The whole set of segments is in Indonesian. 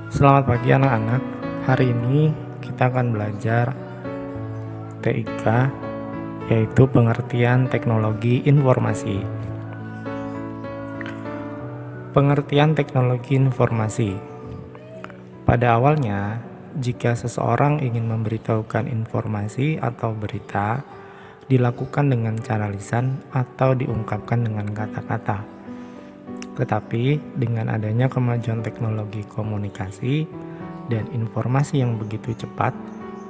Selamat pagi anak-anak. Hari ini kita akan belajar TIK, yaitu pengertian teknologi informasi. Pengertian teknologi informasi. Pada awalnya, jika seseorang ingin memberitahukan informasi atau berita, dilakukan dengan cara lisan atau diungkapkan dengan kata-kata. Tetapi dengan adanya kemajuan teknologi komunikasi dan informasi yang begitu cepat,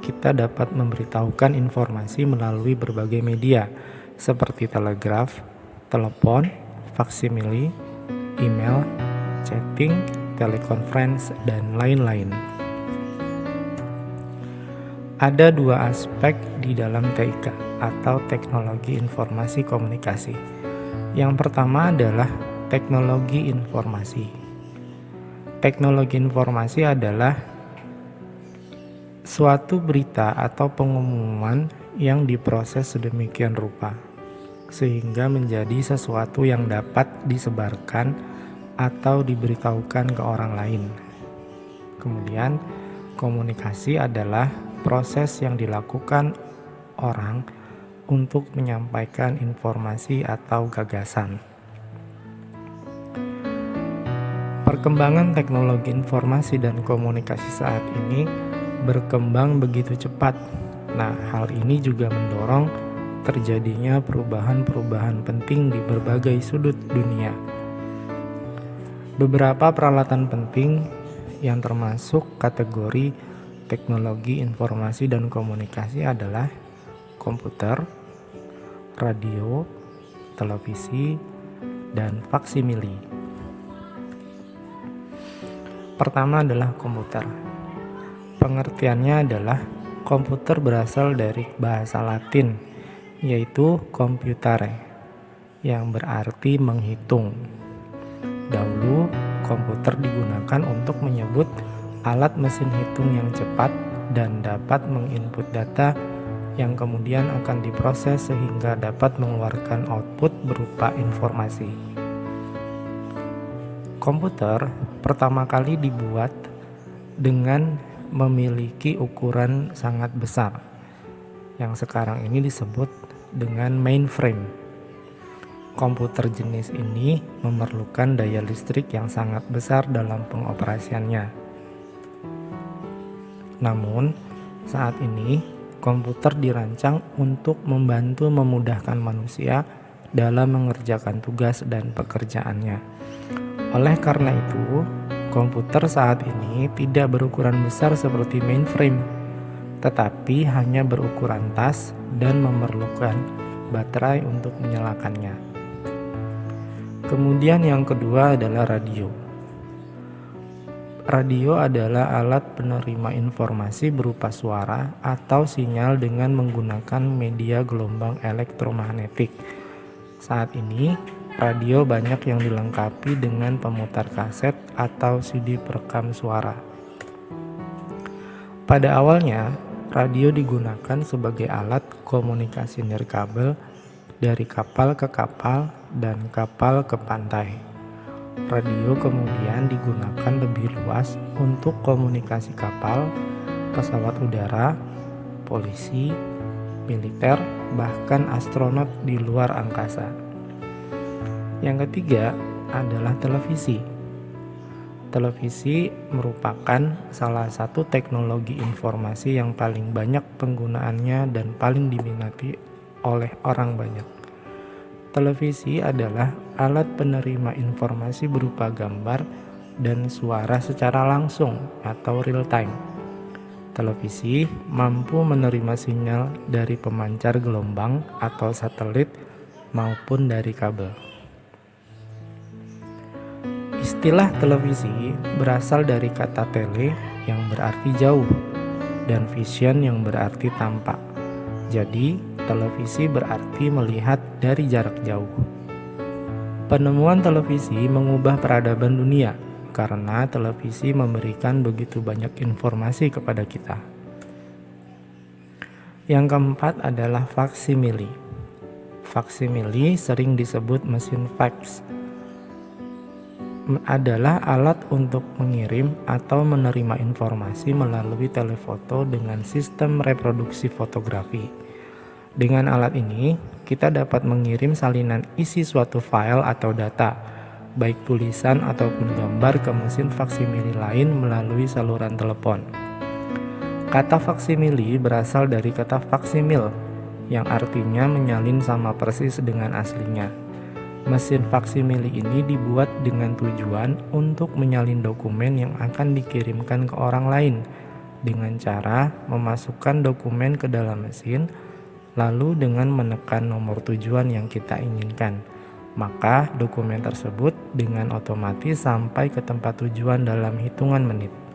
kita dapat memberitahukan informasi melalui berbagai media seperti telegraf, telepon, faksimili, email, chatting, telekonferensi, dan lain-lain. Ada dua aspek di dalam TIK atau teknologi informasi komunikasi. Yang pertama adalah teknologi informasi. Teknologi informasi adalah suatu berita atau pengumuman yang diproses sedemikian rupa sehingga menjadi sesuatu yang dapat disebarkan atau diberitahukan ke orang lain. Kemudian, komunikasi adalah proses yang dilakukan orang untuk menyampaikan informasi atau gagasan. Perkembangan teknologi informasi dan komunikasi saat ini berkembang begitu cepat. Nah, hal ini juga mendorong terjadinya perubahan-perubahan penting di berbagai sudut dunia. Beberapa peralatan penting yang termasuk kategori teknologi informasi dan komunikasi adalah komputer, radio, televisi, dan faksimili. Pertama adalah komputer. Pengertiannya adalah komputer berasal dari bahasa Latin, yaitu computare, yang berarti menghitung. Dahulu, komputer digunakan untuk menyebut alat mesin hitung yang cepat dan dapat menginput data yang kemudian akan diproses sehingga dapat mengeluarkan output berupa informasi. Komputer pertama kali dibuat dengan memiliki ukuran sangat besar, yang sekarang ini disebut dengan mainframe. Komputer jenis ini memerlukan daya listrik yang sangat besar dalam pengoperasiannya. Namun, saat ini komputer dirancang untuk membantu memudahkan manusia dalam mengerjakan tugas dan pekerjaannya. Oleh karena itu, komputer saat ini tidak berukuran besar seperti mainframe, tetapi hanya berukuran tas dan memerlukan baterai untuk menyalakannya. Kemudian yang kedua adalah radio. Radio adalah alat penerima informasi berupa suara atau sinyal dengan menggunakan media gelombang elektromagnetik. Saat ini, radio banyak yang dilengkapi dengan pemutar kaset atau CD perekam suara. Pada awalnya, radio digunakan sebagai alat komunikasi nirkabel dari kapal ke kapal dan kapal ke pantai. Radio kemudian digunakan lebih luas untuk komunikasi kapal, pesawat udara, polisi, militer, bahkan astronot di luar angkasa. Yang ketiga adalah televisi. Televisi merupakan salah satu teknologi informasi yang paling banyak penggunaannya dan paling diminati oleh orang banyak. Televisi adalah alat penerima informasi berupa gambar dan suara secara langsung atau real time. Televisi mampu menerima sinyal dari pemancar gelombang atau satelit maupun dari kabel. Istilah televisi berasal dari kata tele yang berarti jauh dan vision yang berarti tampak. Jadi, televisi berarti melihat dari jarak jauh. Penemuan televisi mengubah peradaban dunia karena televisi memberikan begitu banyak informasi kepada kita. Yang keempat adalah faksimili. Faksimili sering disebut mesin fax. adalah alat untuk mengirim atau menerima informasi melalui telefoto dengan sistem reproduksi fotografi. Dengan alat ini, kita dapat mengirim salinan isi suatu file atau data, baik tulisan ataupun gambar ke mesin faksimili lain melalui saluran telepon. Kata faksimili berasal dari kata faksimil, yang artinya menyalin sama persis dengan aslinya. Mesin faksimili ini dibuat dengan tujuan untuk menyalin dokumen yang akan dikirimkan ke orang lain dengan cara memasukkan dokumen ke dalam mesin, lalu dengan menekan nomor tujuan yang kita inginkan. Maka dokumen tersebut dengan otomatis sampai ke tempat tujuan dalam hitungan menit.